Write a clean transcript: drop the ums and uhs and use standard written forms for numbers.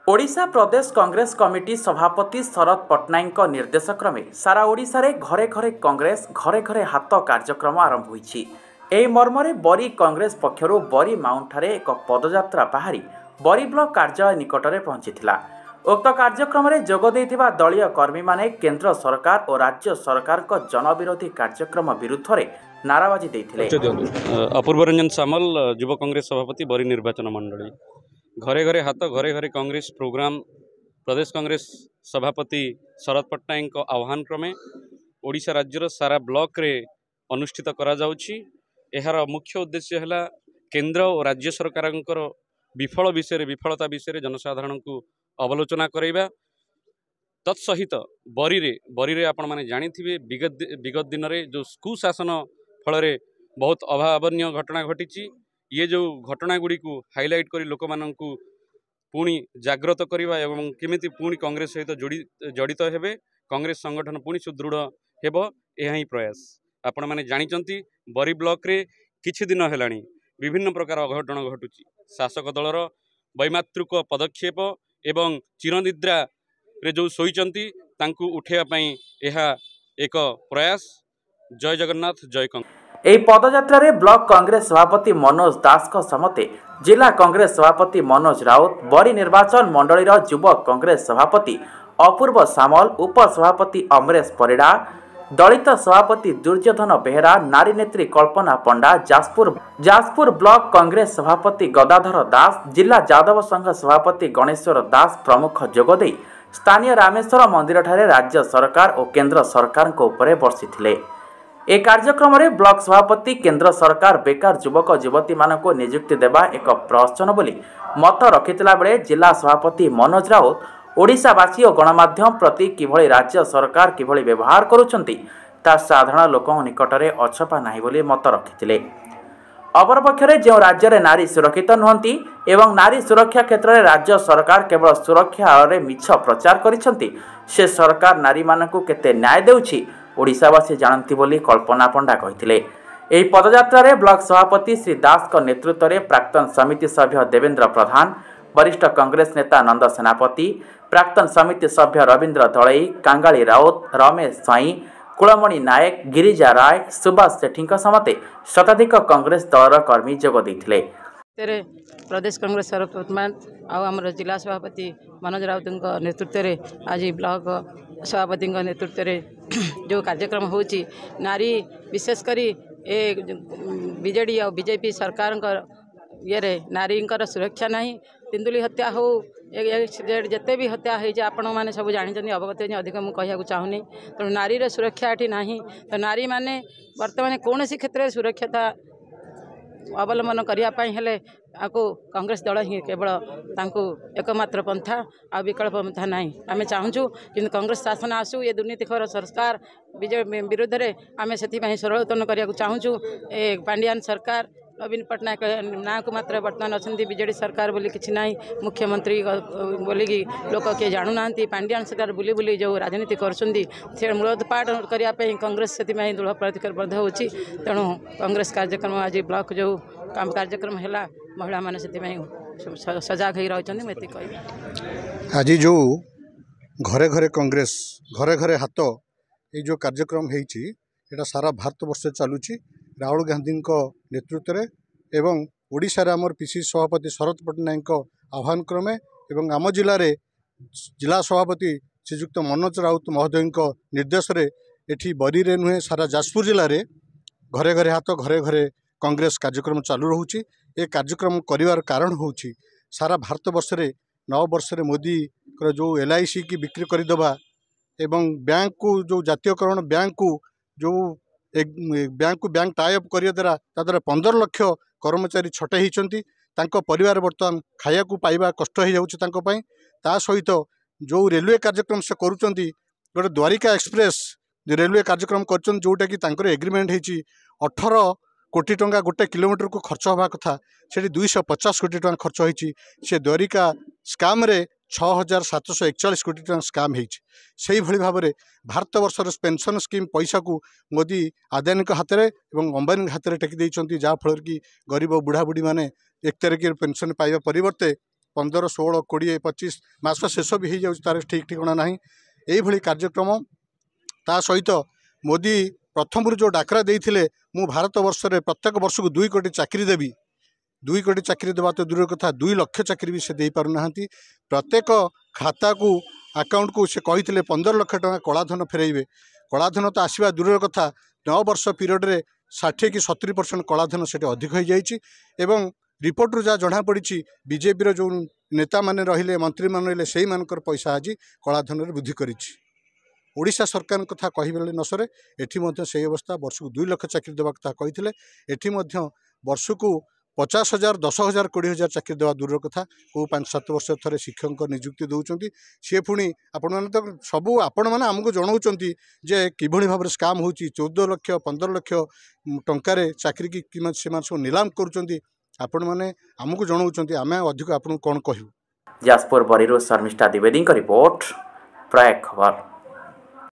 ओडिशा प्रदेश Congress committee सभापति शरद पट्टनायक निर्देश क्रमे सारा ओडिशा रे घरे घरे कांग्रेस घरे घरे हाथ कार्यक्रम आरंभ होईछि। एही मर्मरे बरी कांग्रेस पक्षरु बरी माउंट ठारे एक पदयात्रा बाहरी बरी ब्लॉक कार्यालय निकटरे पहुंचीथिला। उक्त कार्यक्रम रे जोग देइथिबा दलीय कर्मी माने केंद्र सरकार और राज्य सरकार को जनविरोधी कार्यक्रम विरुद्ध रे नाराबाजी देइथिले। अपूर्व रंजन सामल युव कांग्रेस सभापति बरी निर्वाचन मंडली घरे घरे हाथ घरे घरे कांग्रेस प्रोग्राम प्रदेश कांग्रेस सभापति शरद पट्टनायक आह्वान क्रमे ओडिशा राज्यर सारा ब्लॉक रे अनुष्ठित करा जाउछि। एहार मुख्य उद्देश्य है केंद्र और राज्य सरकार विफलता विषय जनसाधारण को अवलोचना कराइबा। तत्सहित बरी रे आपण माने जानिथिबे विगत दिन में जो कुशासन फल बहुत अभावनीय घटना घटी। ये जो घटना गुड़ी को हाइलाइट करी लोक माननकु पुणी जागृत करवा एवं केमिति पुणी कांग्रेस सहित जड़ित हेबे कांग्रेस संगठन पुणी सुदृढ़ हेबो यह ही प्रयास। आपण माने जानिचंती बरी ब्लॉक रे किछि दिन हेलाणी विभिन्न प्रकार अघटन घटुची। शासक दलर वैमातृक पदक्षेप एवं चिरनिद्रा रे जो सोईचंती तांकु उठेया पई एहा एक प्रयास। जय जगन्नाथ जय कांग्रेस। एही पदयात्रा रे ब्लॉक कांग्रेस सभापति मनोज दास को समते जिला कांग्रेस सभापति मनोज राउत बरी निर्वाचन मंडली युव कांग्रेस सभापति अपूर्व सामल उपसभापति अमरेश परिड़ा दलित सभापति दुर्योधन बेहरा नारी नेत्री कल्पना पंडा जाजपुर ब्लॉक कांग्रेस सभापति गदाधर दास जिला यादव संघ सभापति गणेश्वर दास प्रमुख जोगदे स्थानीय रामेश्वर मंदिर ठारे राज्य सरकार और केंद्र सरकार को उपरे बर्षिथिले। ए कार्यक्रम रे ब्लॉक सभापति केंद्र सरकार बेकार युवक युवती मानक नियुक्ति देवा एक प्रश्न बोली मत रखिथिला बेले जिला सभापति मनोज राउत ओडिशावासी और गणमाध्यम प्रति किभली राज्य सरकार किभली व्यवहार करुछंती ता साधारण लोकों निकटरे अछपा नाही बोली मत रखिथिले। अपरपक्षरे जो राज्य रे नारी सुरक्षित नुहंती एवं नारी सुरक्षा क्षेत्र में राज्य सरकार केवल सुरक्षा आड़े मिछ प्रचार करिसंती से सरकार नारी मानकु केते न्याय देउछि ओडिशावासी जानती बोली कल्पना पंडा कहिथिले। एही पदयात्रा रे ब्लॉक सभापति श्री दास को नेतृत्व में प्राक्तन समिति सभ्य देवेंद्र प्रधान वरिष्ठ कांग्रेस नेता नंद सेनापति प्राक्तन समिति सभ्य रवींद्र दलई कांगाली राउत रमेश स्वाई कुलमणि नायक गिरिजा राय सुभाष सेठी समते शताधिक कांग्रेस दलर कर्मी जोग देइथिले। प्रदेश कांग्रेस सरपंच आमर जिला सभापति मनोज राउत नेतृत्व में आज ब्लॉक सभापति नेतृत्व में जो कार्यक्रम होची नारी विशेषकर बीजेडी और बीजेपी सरकार ये नारी सुरक्षा नहीं तिंदुली हत्या हो जिते भी हत्या हो आपण मैंने सब जानते अवगत अधिक मुझे कहूँ चाहूनी तेणु नारी सुरक्षा ये ना तो नारी मैंने बर्तमान कौन सी क्षेत्र में सुरक्षता अवलम्बन करने आपको कांग्रेस दल ही केवल एकमात्र पंथा आ विकल्प पंथा ना आम चाहूँ कि कांग्रेस शासन आसू ये दुर्नीतिखोर सरकार विरुद्ध में आम से सरलोतन करने चाहूँ। पांडियान सरकार नवीन पट्टनायक ना को मात्र बर्तमान अच्छा बीजेडी सरकार बोली किसी ना मुख्यमंत्री बोलिकी लोक किए जानूना पांडियान सरकार बुली बुली जो राजनीति कर मूलोत्पाट करने कांग्रेस से दृढ़ प्रतिबद्ध हो। तेणु कांग्रेस कार्यक्रम आज ब्लॉक जो कार्यक्रम है महिला मैंने से सजाग हो रही कह आज जो घरे घरे कांग्रेस घरे घरे हाथ ये जो कार्यक्रम है सारा भारत वर्ष चलुची राहुल गांधी नेतृत्व में एवं ओडिशा रे आमर पीसी सभापति शरद पट्टनायक आह्वान क्रमे एवं आम जिले में जिला सभापति श्रीजुक्त मनोज राउत महोदय निर्देश रे एठी बरी रे नुहे सारा जाजपुर जिले में घरे घरे हाथ घरे घरे कांग्रेस कार्यक्रम चालू रोचे। ये कार्यक्रम करिवार कारण होची सारा भारत वर्ष रे 9 वर्ष रे मोदी जो LIC की बिक्री करदेवा एवं बैंक को जो जातीयकरण बैंक को जो बैंक टाइप करिया द्वारा 15 लाख कर्मचारी छटे होती परिवार बर्तमान खाया को पाइबा कष्ट हो जाऊँगी। ता सहित जो रेलवे कार्यक्रम से करुँच गोटे द्वारिका एक्सप्रेस रेलवे कार्यक्रम कर जोटा कि एग्रीमेंट होती 18 कोटी टंका गोटे किलोमीटर को खर्च हवा कथा से 250 कोटी टंका खर्च होती से द्वारिका स्काम रे 6741 कोटी टंका स्काम होती भाव में भारत वर्षर पेंशन स्कीम पैसा को मोदी आदानी हाथ में और अंबानी हाथ में टेकी जहाँफल कि गरीब बुढ़ा बुढ़ी मैंने 1 तारिख पेंशन पाइबा परिवर्ते 15, 16, 20, 25 मास शेष भी हो जाऊँ तार ठीक ठिकाना ना यही कार्यक्रम ता सहित मोदी प्रथम जो डाकरा देते मु भारत वर्ष में प्रत्येक वर्ष को 2 कोटी चाकरी देवी 2 कोटी चाकरी देवा तो दूर कथा 2 लाख चाकरी भी से दे पारना प्रत्येक खाता को अकाउंट को से कही 15 लाख टका कलाधन फेरइबे कलाधन तो आसवा दूर कथा 9 वर्ष पीरियड रे 60 कि 70% कलाधन से अधिक हो जाए रिपोर्ट जहाँ जना पड़ी बीजेपी जो नेता माने रहिले मंत्री मान रहिले से पैसा आज कलाधन वृद्धि करी ओडिशा सरकार कथा कहबे न सरे एठी मध्य से अवस्था वर्ष को 2 लाख चाकरी देवा कथा कही एठी मध्य वर्ष को 50,000 10,000 20,000 चाकरी देवा दूर कथा को 5-7 वर्ष थे शिक्षक नियुक्ति दौरान सी पुणी आपण मैंने तो सबू आपण मैंने आमको जनाऊँ जे किभली भाव स्काम हो 14 लाख 15 लाख टंकार चाकरी की सब नीलाम करुँच आपण मैंने आमको जनाऊँ आम अधिक आपको कौन कहूँ। जाजपुर बरीरू शर्मिष्ठा द्विवेदी रिपोर्ट प्रयाग खबर।